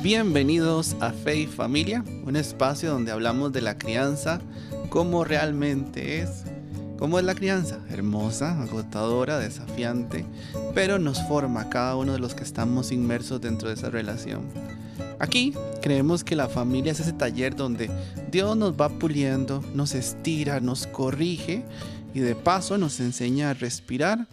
Bienvenidos a Fe y Familia, un espacio donde hablamos de la crianza, cómo realmente es. ¿Cómo es la crianza? Hermosa, agotadora, desafiante, pero nos forma a cada uno de los que estamos inmersos dentro de esa relación. Aquí creemos que la familia es ese taller donde Dios nos va puliendo, nos estira, nos corrige y de paso nos enseña a respirar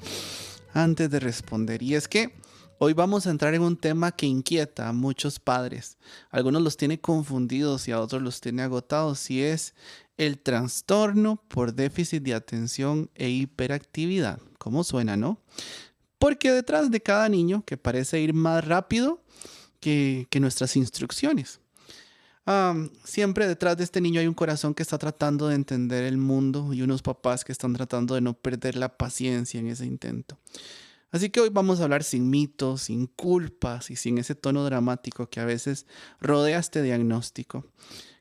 antes de responder. Y es que hoy vamos a entrar en un tema que inquieta a muchos padres. Algunos los tiene confundidos y a otros los tiene agotados, y es el trastorno por déficit de atención e hiperactividad. ¿Cómo suena, no? Porque detrás de cada niño que parece ir más rápido que nuestras instrucciones. Siempre detrás de este niño hay un corazón que está tratando de entender el mundo y unos papás que están tratando de no perder la paciencia en ese intento. Así que hoy vamos a hablar sin mitos, sin culpas y sin ese tono dramático que a veces rodea este diagnóstico.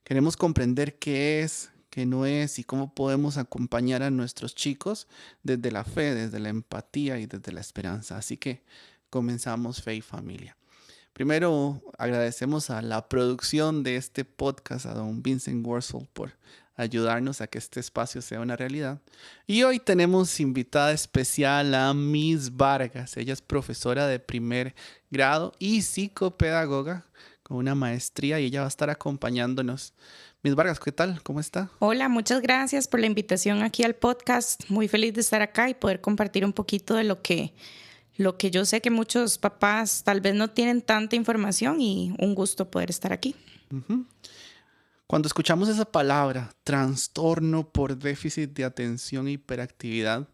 Queremos comprender qué es, qué no es y cómo podemos acompañar a nuestros chicos desde la fe, desde la empatía y desde la esperanza. Así que comenzamos Fe y Familia. Primero agradecemos a la producción de este podcast, a don Vincent Worsel, por ayudarnos a que este espacio sea una realidad. Y hoy tenemos invitada especial a Miss Vargas. Ella es profesora de primer grado y psicopedagoga con una maestría, y ella va a estar acompañándonos. Miss Vargas, ¿qué tal? ¿Cómo está? Hola, muchas gracias por la invitación aquí al podcast. Muy feliz de estar acá y poder compartir un poquito de lo que yo sé que muchos papás tal vez no tienen tanta información, y un gusto poder estar aquí. Uh-huh. Cuando escuchamos esa palabra, trastorno por déficit de atención e hiperactividad,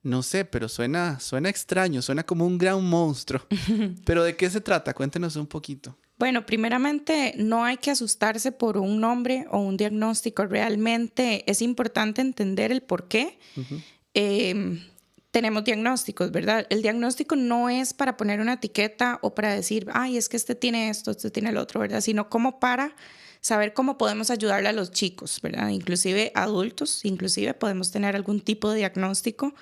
no sé, pero suena extraño, suena como un gran monstruo. ¿Pero de qué se trata? Cuéntenos un poquito. Bueno, primeramente, no hay que asustarse por un nombre o un diagnóstico. Realmente es importante entender el por qué. Uh-huh. Tenemos diagnósticos, ¿verdad? El diagnóstico no es para poner una etiqueta o para decir, ay, es que este tiene esto, este tiene el otro, ¿verdad? Sino como para saber cómo podemos ayudarle a los chicos, ¿verdad? Inclusive adultos, inclusive podemos tener algún tipo de diagnóstico,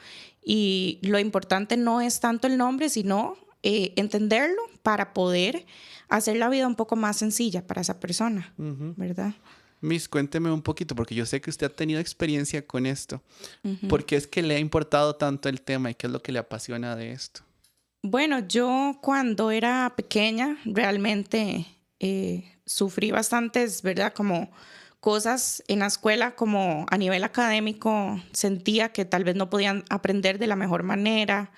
y lo importante no es tanto el nombre, sino entenderlo para poder hacer la vida un poco más sencilla para esa persona, uh-huh, ¿verdad? Miss, cuénteme un poquito, porque yo sé que usted ha tenido experiencia con esto. Uh-huh. ¿Por qué es que le ha importado tanto el tema y qué es lo que le apasiona de esto? Bueno, yo cuando era pequeña realmente sufrí bastantes, ¿verdad? Como cosas en la escuela, como a nivel académico, sentía que tal vez no podían aprender de la mejor manera.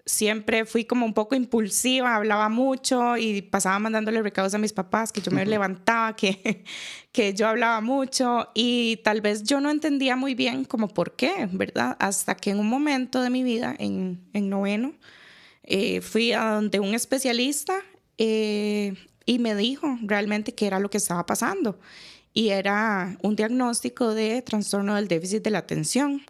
Siempre fui como un poco impulsiva, hablaba mucho y pasaba mandándole recados a mis papás, que yo me levantaba, que yo hablaba mucho, y tal vez yo no entendía muy bien como por qué, ¿verdad? Hasta que en un momento de mi vida, en noveno, fui a donde un especialista y me dijo realmente qué era lo que estaba pasando, y era un diagnóstico de trastorno del déficit de la atención.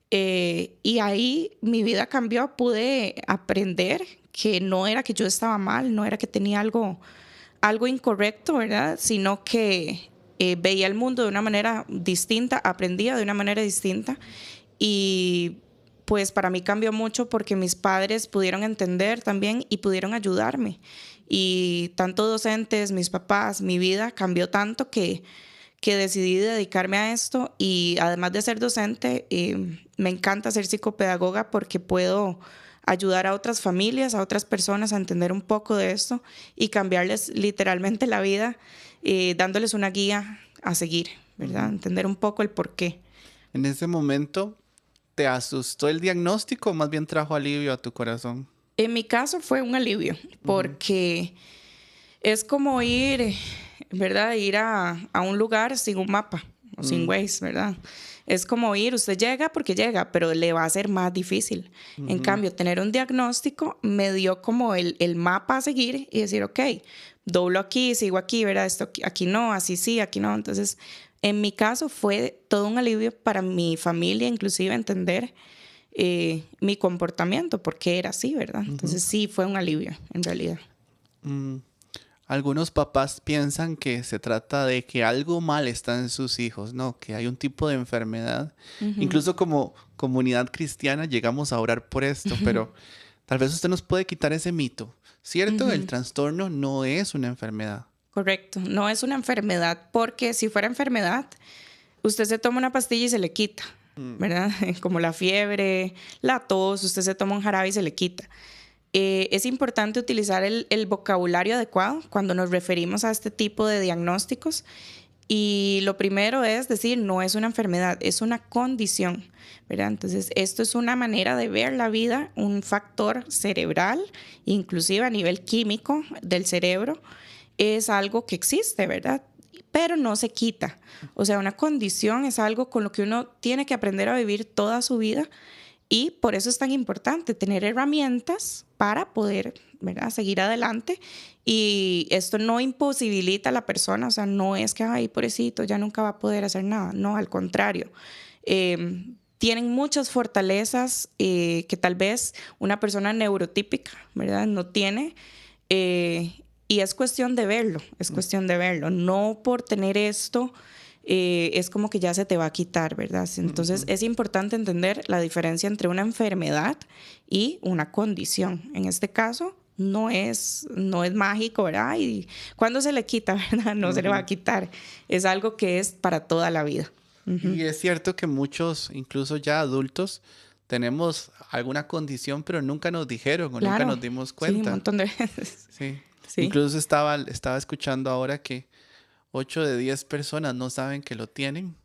Y ahí mi vida cambió. Pude aprender que no era que yo estaba mal, no era que tenía algo incorrecto, ¿verdad? Sino que veía el mundo de una manera distinta, aprendía de una manera distinta, y pues para mí cambió mucho porque mis padres pudieron entender también y pudieron ayudarme, y tanto docentes, mis papás, mi vida cambió tanto que decidí dedicarme a esto. Y además de ser docente, me encanta ser psicopedagoga porque puedo ayudar a otras familias, a otras personas a entender un poco de esto y cambiarles literalmente la vida, dándoles una guía a seguir, ¿verdad? Uh-huh. Entender un poco el por qué. En ese momento, ¿te asustó el diagnóstico o más bien trajo alivio a tu corazón? En mi caso fue un alivio, porque es como ir, ¿verdad? Ir a un lugar sin un mapa o sin Waze, ¿verdad? Es como ir, usted llega porque llega, pero le va a ser más difícil. Uh-huh. En cambio, tener un diagnóstico me dio como el mapa a seguir y decir, ok, doblo aquí, sigo aquí, ¿verdad? Esto aquí no, así sí, aquí no. Entonces, en mi caso fue todo un alivio para mi familia, inclusive entender mi comportamiento, porque era así, ¿verdad? Uh-huh. Entonces sí, fue un alivio, en realidad. Algunos papás piensan que se trata de que algo mal está en sus hijos, ¿no? Que hay un tipo de enfermedad. Uh-huh. Incluso como comunidad cristiana llegamos a orar por esto, pero Tal vez usted nos puede quitar ese mito, ¿cierto? El trastorno no es una enfermedad. Correcto, no es una enfermedad, porque si fuera enfermedad, usted se toma una pastilla y se le quita, ¿verdad? Como la fiebre, la tos, usted se toma un jarabe y se le quita. Es importante utilizar el vocabulario adecuado cuando nos referimos a este tipo de diagnósticos. Y lo primero es decir, no es una enfermedad, es una condición, ¿verdad? Entonces, esto es una manera de ver la vida, un factor cerebral, inclusive a nivel químico del cerebro, es algo que existe, ¿verdad? Pero no se quita. O sea, una condición es algo con lo que uno tiene que aprender a vivir toda su vida, y por eso es tan importante tener herramientas para poder, ¿verdad?, seguir adelante. Y esto no imposibilita a la persona, o sea, no es que, ay, pobrecito, ya nunca va a poder hacer nada. No, al contrario. Tienen muchas fortalezas que tal vez una persona neurotípica, ¿verdad?, no tiene. Y es cuestión de verlo, es cuestión de verlo. No por tener esto es como que ya se te va a quitar, ¿verdad? Entonces es importante entender la diferencia entre una enfermedad y una condición. En este caso no es mágico, ¿verdad? Y cuando se le quita, ¿verdad? No se le va a quitar. Es algo que es para toda la vida. Y es cierto que muchos, incluso ya adultos, tenemos alguna condición, pero nunca nos dijeron o nunca nos dimos cuenta. Sí, un montón de veces. Sí. Sí. Incluso estaba escuchando ahora que 8 de 10 personas no saben que lo tienen.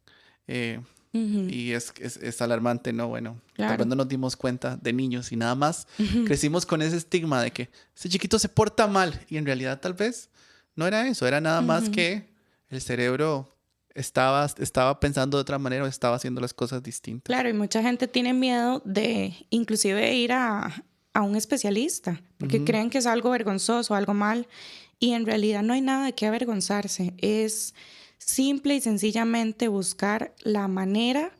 Y es alarmante, ¿no? Bueno, Claro. cuando nos dimos cuenta de niños y nada más crecimos con ese estigma de que ese chiquito se porta mal, y en realidad tal vez no era eso, era nada más que el cerebro estaba pensando de otra manera o estaba haciendo las cosas distintas. Claro, y mucha gente tiene miedo de inclusive ir a un especialista, porque creen que es algo vergonzoso, algo mal, y en realidad no hay nada de qué avergonzarse. Es simple y sencillamente buscar la manera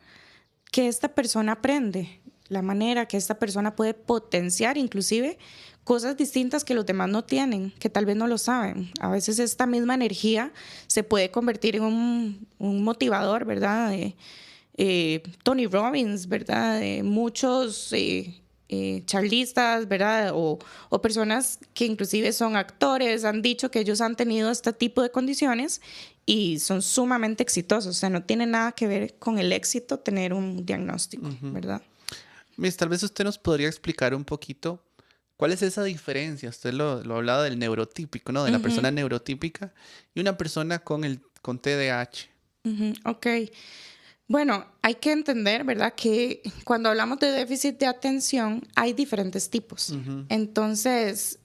que esta persona aprende, la manera que esta persona puede potenciar inclusive cosas distintas que los demás no tienen, que tal vez no lo saben. A veces esta misma energía se puede convertir en un motivador, ¿verdad? De Tony Robbins, ¿verdad? De muchos charlistas, ¿verdad? O personas que inclusive son actores, han dicho que ellos han tenido este tipo de condiciones y son sumamente exitosos. O sea, no tiene nada que ver con el éxito tener un diagnóstico, ¿verdad? Miss, tal vez usted nos podría explicar un poquito cuál es esa diferencia. Usted lo hablaba del neurotípico, ¿no? De la persona neurotípica y una persona con TDAH. Ok. Bueno, hay que entender, ¿verdad?, que cuando hablamos de déficit de atención hay diferentes tipos. Entonces,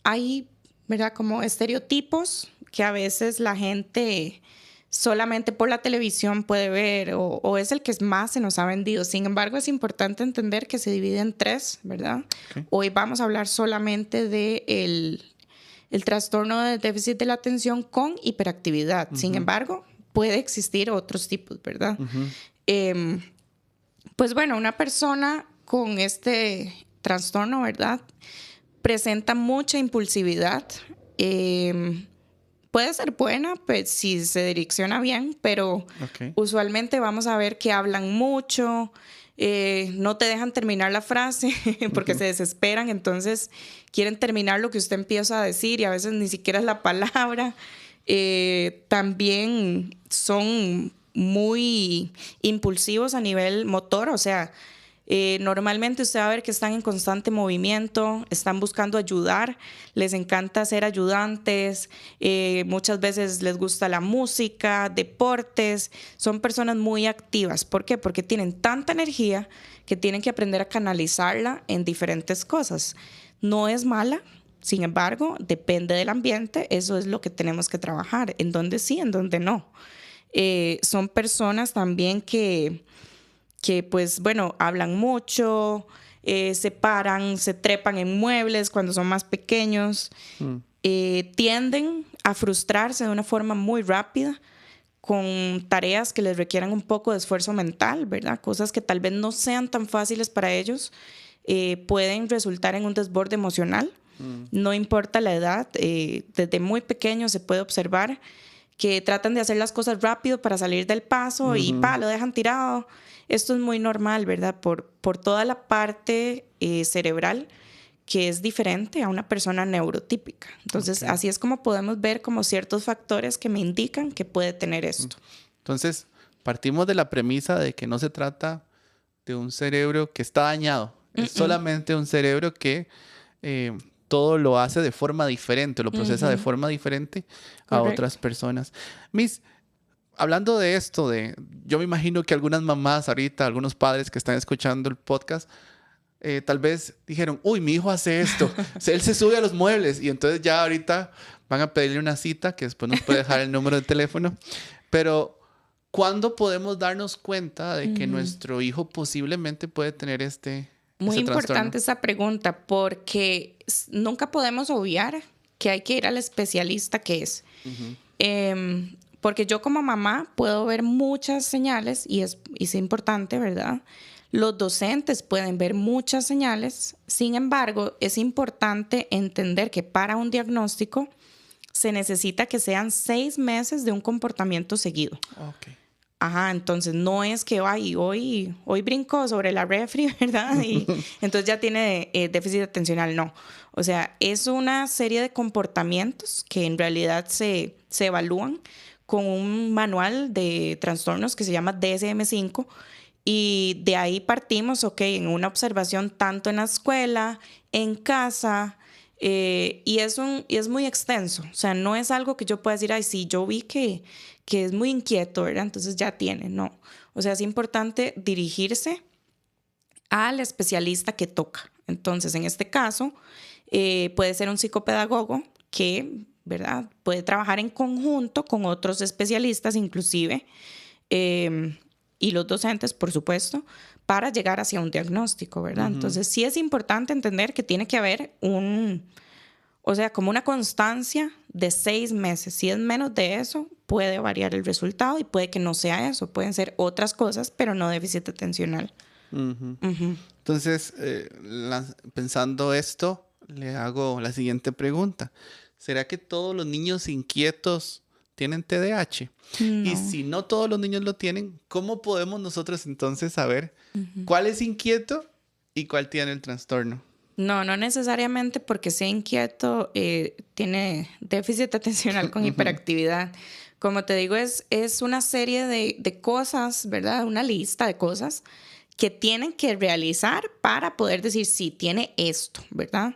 hay, ¿verdad?, como estereotipos que a veces la gente solamente por la televisión puede ver o es el que más se nos ha vendido. Sin embargo, es importante entender que se divide en 3, ¿verdad? Okay. Hoy vamos a hablar solamente de el trastorno de déficit de la atención con hiperactividad. Sin embargo, puede existir otros tipos, ¿verdad? Pues bueno, una persona con este trastorno, ¿verdad?, presenta mucha impulsividad. Puede ser buena, pues, si se direcciona bien, pero usualmente vamos a ver que hablan mucho, no te dejan terminar la frase porque se desesperan, entonces quieren terminar lo que usted empieza a decir y a veces ni siquiera es la palabra. También son muy impulsivos a nivel motor, o sea, normalmente usted va a ver que están en constante movimiento, están buscando ayudar, les encanta ser ayudantes, muchas veces les gusta la música, deportes, son personas muy activas. ¿Por qué? Porque tienen tanta energía que tienen que aprender a canalizarla en diferentes cosas. No es mala. Sin embargo, depende del ambiente, eso es lo que tenemos que trabajar, en donde sí, en donde no. Son personas también que pues bueno, hablan mucho, se paran, se trepan en muebles cuando son más pequeños, tienden a frustrarse de una forma muy rápida con tareas que les requieran un poco de esfuerzo mental, ¿verdad? Cosas que tal vez no sean tan fáciles para ellos, pueden resultar en un desborde emocional. No importa la edad, desde muy pequeños se puede observar que tratan de hacer las cosas rápido para salir del paso y lo dejan tirado. esto es muy normal, ¿verdad? Por toda la parte cerebral que es diferente a una persona neurotípica. Entonces, así es como podemos ver como ciertos factores que me indican que puede tener esto. Entonces, partimos de la premisa de que no se trata de un cerebro que está dañado. Es solamente un cerebro que todo lo hace de forma diferente, lo procesa de forma diferente a otras personas. Miss, hablando de esto, yo me imagino que algunas mamás ahorita, algunos padres que están escuchando el podcast, tal vez dijeron, uy, mi hijo hace esto, él se sube a los muebles y entonces ya ahorita van a pedirle una cita que después nos puede dejar el número de teléfono. Pero, ¿cuándo podemos darnos cuenta de que nuestro hijo posiblemente puede tener Muy importante trastorno? esa pregunta porque nunca podemos obviar que hay que ir al especialista que es. Porque yo como mamá puedo ver muchas señales y es importante, ¿verdad? Los docentes pueden ver muchas señales. Sin embargo, es importante entender que para un diagnóstico se necesita que sean 6 meses de un comportamiento seguido. Okay. Ajá, entonces no es que hoy brincó sobre la refri, ¿verdad? Y entonces ya tiene déficit atencional, no. O sea, es una serie de comportamientos que en realidad se evalúan con un manual de trastornos que se llama DSM-5 y de ahí partimos, en una observación tanto en la escuela, en casa, y es muy extenso. O sea, no es algo que yo pueda decir, ay, sí, yo vi que es muy inquieto, ¿verdad? Entonces ya tiene, no. O sea, es importante dirigirse al especialista que toca. Entonces, en este caso, puede ser un psicopedagogo que, ¿verdad? Puede trabajar en conjunto con otros especialistas, inclusive, y los docentes, por supuesto, para llegar hacia un diagnóstico, ¿verdad? Entonces, sí es importante entender que tiene que haber como una constancia de 6 meses. Si es menos de eso, puede variar el resultado y puede que no sea eso. Pueden ser otras cosas, pero no déficit atencional. Entonces, pensando esto, le hago la siguiente pregunta. ¿Será que todos los niños inquietos tienen TDAH? No. Y si no todos los niños lo tienen, ¿cómo podemos nosotros entonces saber cuál es inquieto y cuál tiene el trastorno? No necesariamente porque sea inquieto tiene déficit atencional con hiperactividad. Como te digo, es una serie de cosas, ¿verdad? Una lista de cosas que tienen que realizar para poder decir, sí, tiene esto, ¿verdad?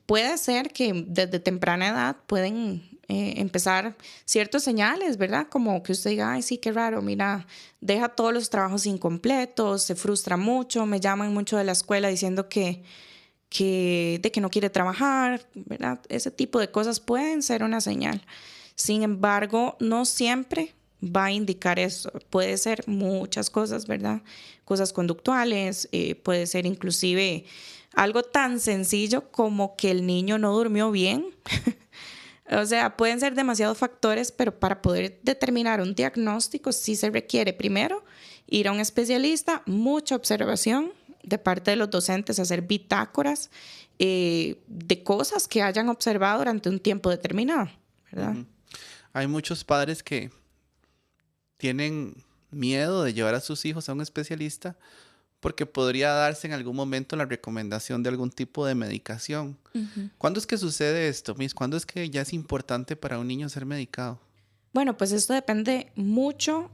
Puede ser que desde temprana edad pueden empezar ciertos señales, ¿verdad? Como que usted diga, ay, sí, qué raro, mira, deja todos los trabajos incompletos, se frustra mucho, me llaman mucho de la escuela diciendo que no quiere trabajar, ¿verdad? Ese tipo de cosas pueden ser una señal. Sin embargo, no siempre va a indicar eso. Puede ser muchas cosas, ¿verdad? Cosas conductuales, puede ser inclusive algo tan sencillo como que el niño no durmió bien. O sea, pueden ser demasiados factores, pero para poder determinar un diagnóstico sí se requiere primero ir a un especialista, mucha observación de parte de los docentes, hacer bitácoras de cosas que hayan observado durante un tiempo determinado, ¿verdad? Hay muchos padres que tienen miedo de llevar a sus hijos a un especialista porque podría darse en algún momento la recomendación de algún tipo de medicación. ¿Cuándo es que sucede esto, Miss? ¿Cuándo es que ya es importante para un niño ser medicado? Bueno, pues esto depende mucho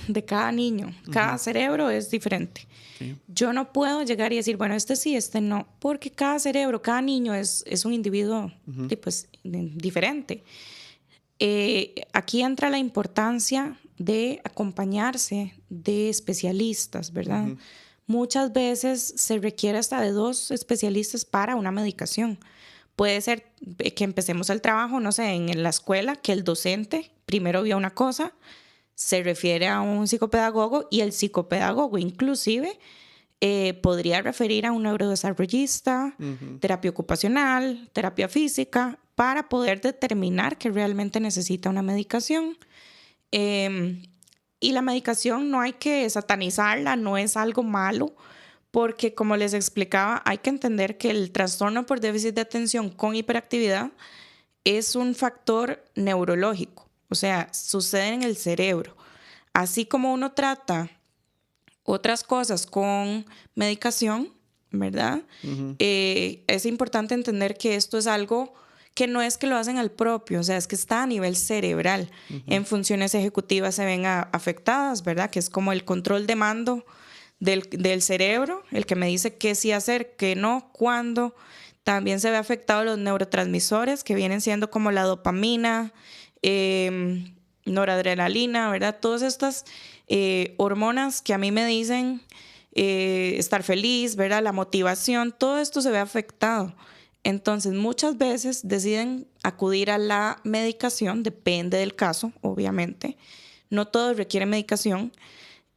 de cada niño. Cada cerebro es diferente. Sí. Yo no puedo llegar y decir, bueno, este sí, este no, porque cada cerebro, cada niño es un individuo pues, diferente. Aquí entra la importancia de acompañarse de especialistas, ¿verdad? Muchas veces se requiere hasta de 2 especialistas para una medicación. Puede ser que empecemos el trabajo, no sé, en la escuela, que el docente primero vio una cosa, se refiere a un psicopedagogo y el psicopedagogo inclusive podría referir a un neurodesarrollista, terapia ocupacional, terapia física, para poder determinar que realmente necesita una medicación. Y la medicación no hay que satanizarla, no es algo malo, porque como les explicaba, hay que entender que el trastorno por déficit de atención con hiperactividad es un factor neurológico, o sea, sucede en el cerebro. así como uno trata otras cosas con medicación, ¿verdad? Es importante entender que esto es algo que no es que lo hacen al propio, o sea, es que está a nivel cerebral. En funciones ejecutivas se ven afectadas, ¿verdad? Que es como el control de mando del cerebro, el que me dice qué sí hacer, qué no, cuándo. También se ve afectado los neurotransmisores, que vienen siendo como la dopamina, noradrenalina, ¿verdad? Todas estas hormonas que a mí me dicen estar feliz, ¿verdad? La motivación, todo esto se ve afectado. Entonces, muchas veces deciden acudir a la medicación, depende del caso, obviamente. No todos requieren medicación.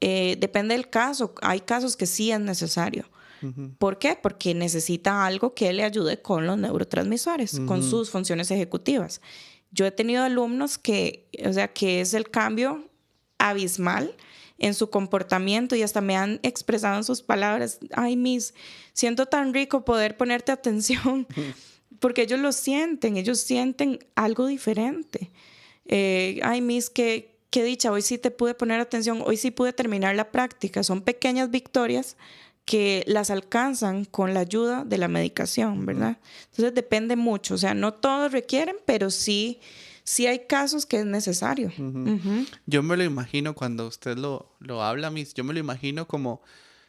Depende del caso. Hay casos que sí es necesario. ¿Por qué? Porque necesita algo que le ayude con los neurotransmisores, con sus funciones ejecutivas. Yo he tenido alumnos que es el cambio abismal en su comportamiento y hasta me han expresado en sus palabras, ay, Miss, siento tan rico poder ponerte atención, porque ellos sienten algo diferente. Ay, Miss, qué dicha, hoy sí te pude poner atención, hoy sí pude terminar la práctica. Son pequeñas victorias que las alcanzan con la ayuda de la medicación, ¿verdad? Entonces depende mucho, o sea, no todos requieren, pero sí hay casos que es necesario. Yo me lo imagino cuando usted lo habla, Miss, yo me lo imagino como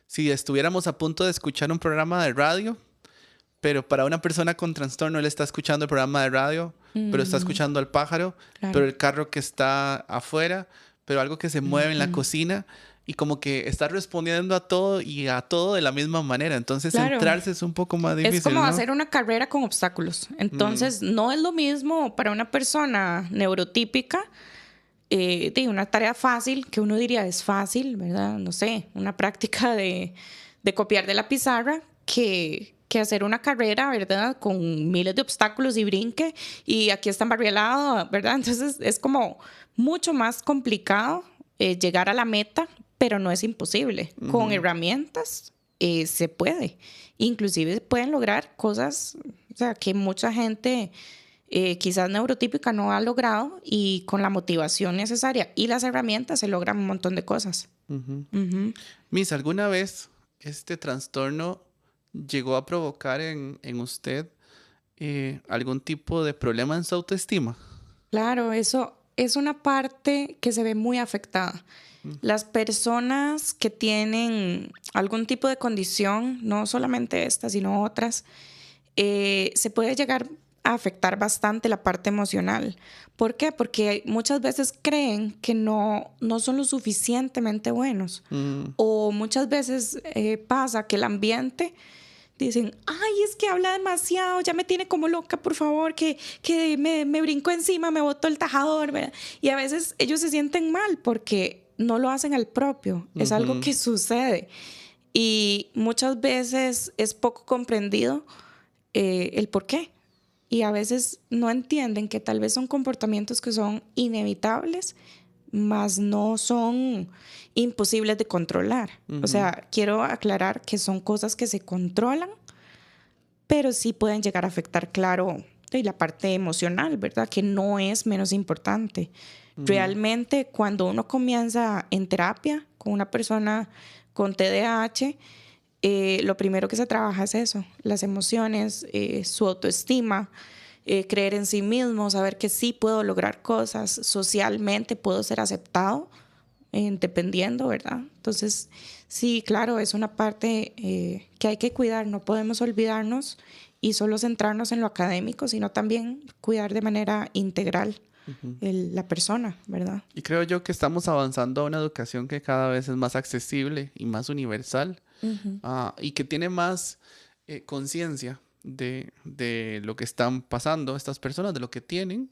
si estuviéramos a punto de escuchar un programa de radio, pero para una persona con trastorno, él está escuchando el programa de radio, pero está escuchando al pájaro, Claro. pero el carro que está afuera, pero algo que se mueve en la cocina, y como que está respondiendo a todo y a todo de la misma manera. Entonces, Claro. centrarse es un poco más difícil, Es como ¿no? hacer una carrera con obstáculos. Entonces, no es lo mismo para una persona neurotípica, una tarea fácil, que uno diría es fácil, ¿verdad? No sé, una práctica de copiar de la pizarra, que hacer una carrera, ¿verdad? Con miles de obstáculos y brinque, y aquí está embarrielado, ¿verdad? Entonces, es como mucho más complicado llegar a la meta, pero no es imposible. Con herramientas se puede. Inclusive pueden lograr cosas, o sea, que mucha gente quizás neurotípica no ha logrado, y con la motivación necesaria y las herramientas se logran un montón de cosas. Miss, ¿alguna vez este trastorno llegó a provocar en usted algún tipo de problema en su autoestima? Claro, eso es una parte que se ve muy afectada. Las personas que tienen algún tipo de condición, no solamente esta, sino otras, se puede llegar a afectar bastante la parte emocional. ¿Por qué? Porque muchas veces creen que no son lo suficientemente buenos. O muchas veces pasa que el ambiente dicen, ay, es que habla demasiado, ya me tiene como loca, por favor, que me brincó encima, me botó el tajador, ¿verdad? Y a veces ellos se sienten mal porque no lo hacen al propio, es algo que sucede. Y muchas veces es poco comprendido el por qué. Y a veces no entienden que tal vez son comportamientos que son inevitables, mas no son imposibles de controlar. O sea, quiero aclarar que son cosas que se controlan, pero sí pueden llegar a afectar, claro, la parte emocional, ¿verdad? Que no es menos importante. Realmente, cuando uno comienza en terapia con una persona con TDAH, lo primero que se trabaja es eso, las emociones, su autoestima, creer en sí mismo, saber que sí puedo lograr cosas, socialmente puedo ser aceptado, dependiendo, ¿verdad? Entonces, sí, claro, es una parte que hay que cuidar, no podemos olvidarnos y solo centrarnos en lo académico, sino también cuidar de manera integral la persona, ¿verdad? Y creo yo que estamos avanzando a una educación que cada vez es más accesible y más universal, y que tiene más conciencia de lo que están pasando estas personas, de lo que tienen,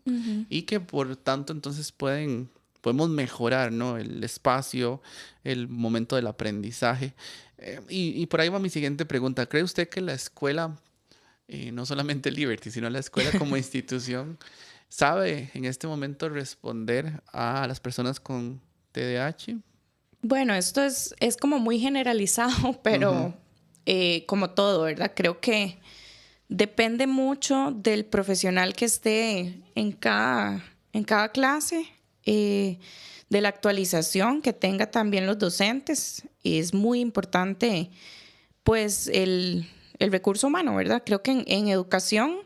y que por tanto entonces podemos mejorar, ¿no? El espacio, el momento del aprendizaje. Y por ahí va mi siguiente pregunta. ¿Cree usted que la escuela, no solamente Liberty, sino la escuela como institución, sabe en este momento responder a las personas con TDAH? Bueno, esto es como muy generalizado, pero como todo, ¿verdad? Creo que depende mucho del profesional que esté en cada clase, de la actualización que tenga también los docentes. Es muy importante, pues, el recurso humano, ¿verdad? Creo que en educación,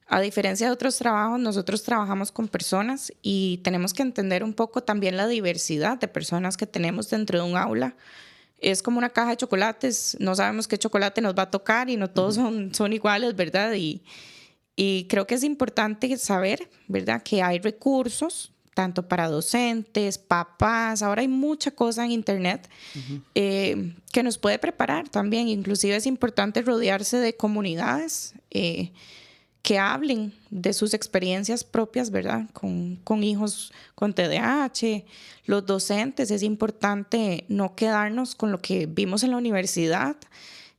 a diferencia de otros trabajos, nosotros trabajamos con personas y tenemos que entender un poco también la diversidad de personas que tenemos dentro de un aula. Es como una caja de chocolates, no sabemos qué chocolate nos va a tocar y no todos son iguales, ¿verdad? Y creo que es importante saber, ¿verdad?, que hay recursos tanto para docentes, papás, ahora hay mucha cosa en internet que nos puede preparar también. Inclusive es importante rodearse de comunidades que hablen de sus experiencias propias, ¿verdad? Con hijos con TDAH, los docentes, es importante no quedarnos con lo que vimos en la universidad,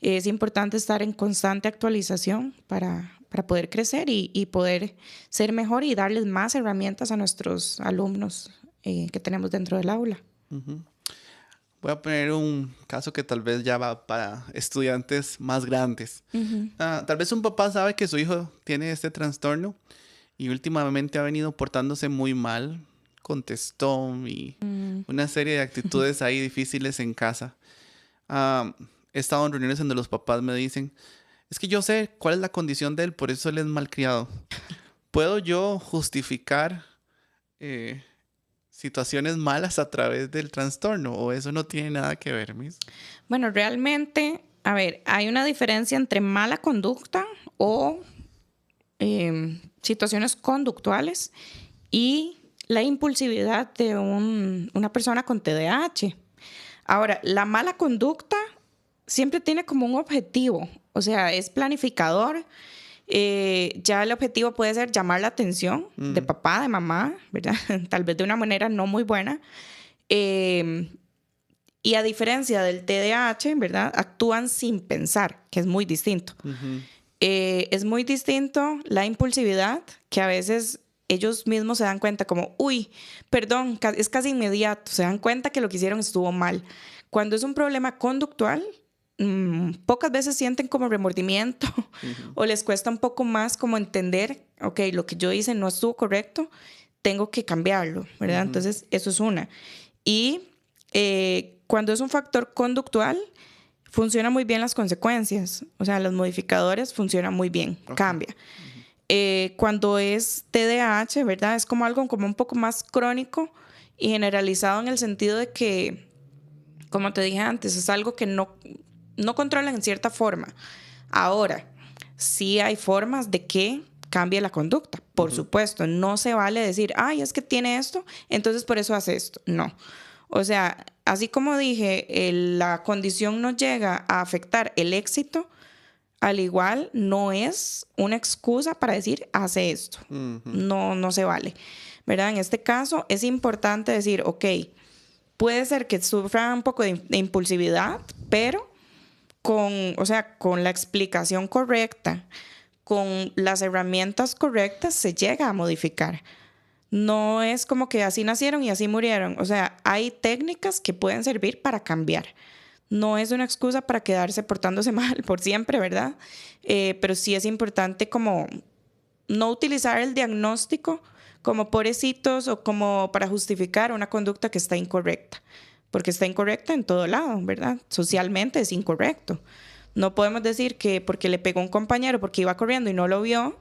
es importante estar en constante actualización para poder crecer y poder ser mejor y darles más herramientas a nuestros alumnos que tenemos dentro del aula. Voy a poner un caso que tal vez ya va para estudiantes más grandes. Tal vez un papá sabe que su hijo tiene este trastorno y últimamente ha venido portándose muy mal, contestón y una serie de actitudes ahí difíciles en casa. He estado en reuniones donde los papás me dicen, es que yo sé cuál es la condición de él, por eso él es malcriado. ¿Puedo yo justificar situaciones malas a través del trastorno o eso no tiene nada que ver, Miss? Bueno, realmente, a ver, hay una diferencia entre mala conducta o situaciones conductuales y la impulsividad de una persona con TDAH. Ahora, la mala conducta siempre tiene como un objetivo, o sea, es planificador. Ya el objetivo puede ser llamar la atención de papá, de mamá, ¿verdad? Tal vez de una manera no muy buena. Y a diferencia del TDAH, ¿verdad? Actúan sin pensar, que es muy distinto. Es muy distinto la impulsividad, que a veces ellos mismos se dan cuenta como, uy, perdón, es casi inmediato, se dan cuenta que lo que hicieron estuvo mal. Cuando es un problema conductual, pocas veces sienten como remordimiento o les cuesta un poco más como entender, ok, lo que yo hice no estuvo correcto, tengo que cambiarlo, ¿verdad? Entonces, eso es una. Y cuando es un factor conductual, funciona muy bien las consecuencias, o sea, los modificadores funcionan muy bien, cambia. Cuando es TDAH, ¿verdad? Es como algo como un poco más crónico y generalizado en el sentido de que, como te dije antes, es algo que no controlan en cierta forma. Ahora, sí hay formas de que cambie la conducta, por supuesto. No se vale decir, ay, es que tiene esto, entonces por eso hace esto. No. O sea, así como dije, la condición no llega a afectar el éxito, al igual no es una excusa para decir, hace esto. No se vale. ¿Verdad? En este caso es importante decir, ok, puede ser que sufra un poco de impulsividad, pero con la explicación correcta, con las herramientas correctas, se llega a modificar. No es como que así nacieron y así murieron. O sea, hay técnicas que pueden servir para cambiar. No es una excusa para quedarse portándose mal por siempre, ¿verdad? Pero sí es importante como no utilizar el diagnóstico como pobrecitos o como para justificar una conducta que está incorrecta. Porque está incorrecta en todo lado, ¿verdad? Socialmente es incorrecto. No podemos decir que porque le pegó un compañero porque iba corriendo y no lo vio,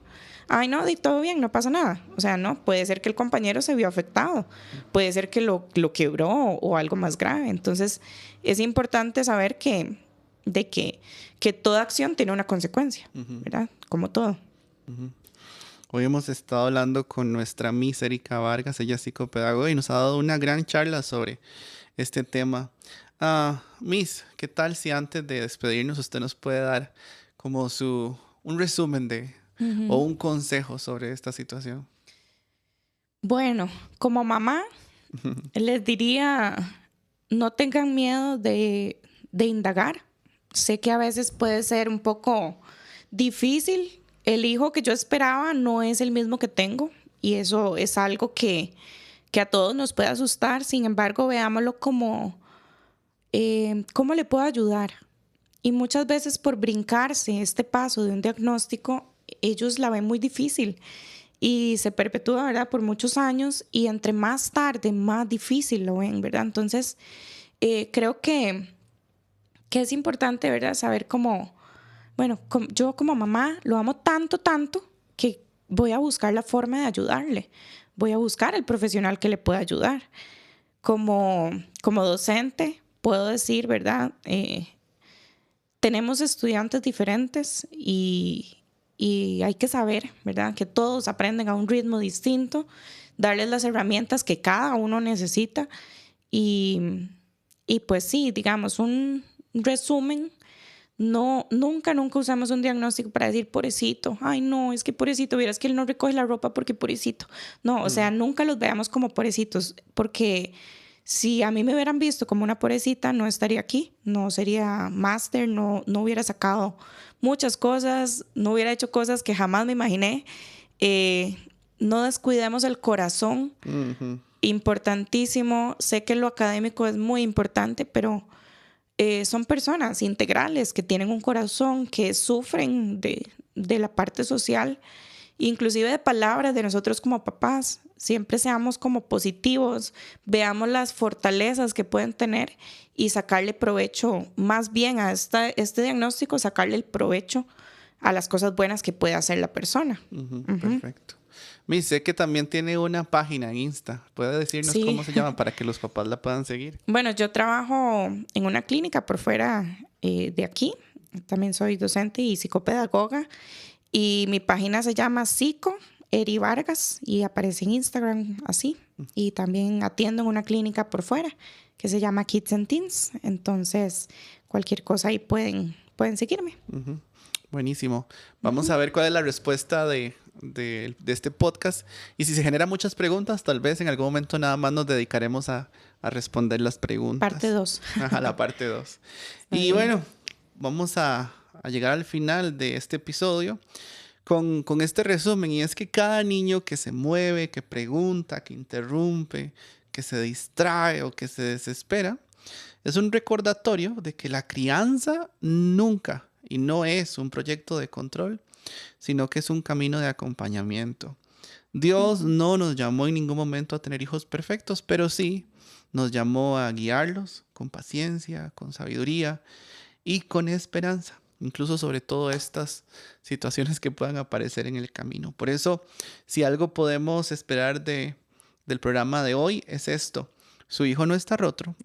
ay, no, todo bien, no pasa nada. O sea, no, puede ser que el compañero se vio afectado, puede ser que lo quebró o algo más grave. Entonces, es importante saber que toda acción tiene una consecuencia, ¿verdad? Como todo. Hoy hemos estado hablando con nuestra Miss Erika Vargas, ella es psicopedagoga y nos ha dado una gran charla sobre este tema. Miss, ¿qué tal si antes de despedirnos usted nos puede dar como un resumen o un consejo sobre esta situación? Bueno, como mamá, les diría, no tengan miedo de indagar. Sé que a veces puede ser un poco difícil. El hijo que yo esperaba no es el mismo que tengo y eso es algo que a todos nos puede asustar. Sin embargo, veámoslo como ¿cómo le puedo ayudar? Y muchas veces por brincarse este paso de un diagnóstico, ellos la ven muy difícil y se perpetúa, ¿verdad? Por muchos años y entre más tarde, más difícil lo ven, ¿verdad? Entonces, creo que es importante, ¿verdad? Saber cómo, bueno, yo como mamá lo amo tanto, tanto, que voy a buscar la forma de ayudarle. Voy a buscar el profesional que le pueda ayudar. Como docente, puedo decir, ¿verdad? Tenemos estudiantes diferentes y hay que saber, ¿verdad? Que todos aprenden a un ritmo distinto, darles las herramientas que cada uno necesita y pues sí, digamos, un resumen. No, nunca usamos un diagnóstico para decir pobrecito. Ay, no, es que pobrecito, vieras que él no recoge la ropa porque pobrecito. No, o sea, nunca los veamos como pobrecitos, porque si a mí me hubieran visto como una pobrecita, no estaría aquí, no sería máster, no hubiera sacado muchas cosas, no hubiera hecho cosas que jamás me imaginé. No descuidemos el corazón, importantísimo. Sé que lo académico es muy importante, pero son personas integrales que tienen un corazón, que sufren de la parte social, inclusive de palabras de nosotros como papás. Siempre seamos como positivos, veamos las fortalezas que pueden tener y sacarle provecho, más bien a este diagnóstico, sacarle el provecho a las cosas buenas que puede hacer la persona. Perfecto. Sé que también tiene una página en Insta. ¿Puede decirnos cómo se llama para que los papás la puedan seguir? Bueno, yo trabajo en una clínica por fuera de aquí. También soy docente y psicopedagoga. Y mi página se llama Psico Eri Vargas y aparece en Instagram así. Y también atiendo en una clínica por fuera que se llama Kids and Teens. Entonces, cualquier cosa ahí pueden seguirme. Buenísimo. Vamos a ver cuál es la respuesta de este podcast. Y si se generan muchas preguntas, tal vez en algún momento nada más nos dedicaremos a responder las preguntas. Parte 2. Ajá, la parte 2. Y bueno, vamos a llegar al final de este episodio con este resumen. Y es que cada niño que se mueve, que pregunta, que interrumpe, que se distrae o que se desespera, es un recordatorio de que la crianza nunca y no es un proyecto de control, sino que es un camino de acompañamiento. Dios no nos llamó en ningún momento a tener hijos perfectos, pero sí nos llamó a guiarlos con paciencia, con sabiduría y con esperanza, incluso sobre todo estas situaciones que puedan aparecer en el camino. Por eso, si algo podemos esperar del programa de hoy es esto: su hijo no está roto,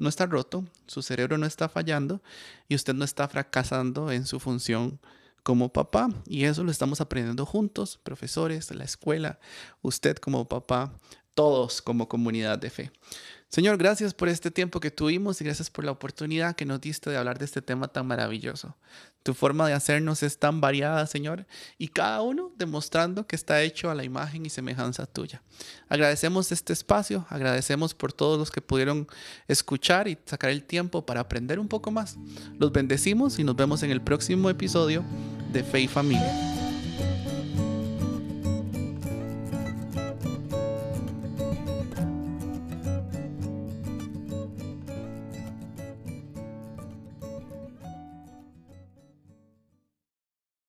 su cerebro no está fallando y usted no está fracasando en su función como papá. Y eso lo estamos aprendiendo juntos, profesores, la escuela, usted como papá, todos como comunidad de fe. Señor, gracias por este tiempo que tuvimos y gracias por la oportunidad que nos diste de hablar de este tema tan maravilloso. Tu forma de hacernos es tan variada, Señor, y cada uno demostrando que está hecho a la imagen y semejanza tuya. Agradecemos este espacio, agradecemos por todos los que pudieron escuchar y sacar el tiempo para aprender un poco más. Los bendecimos y nos vemos en el próximo episodio de Fe y Familia.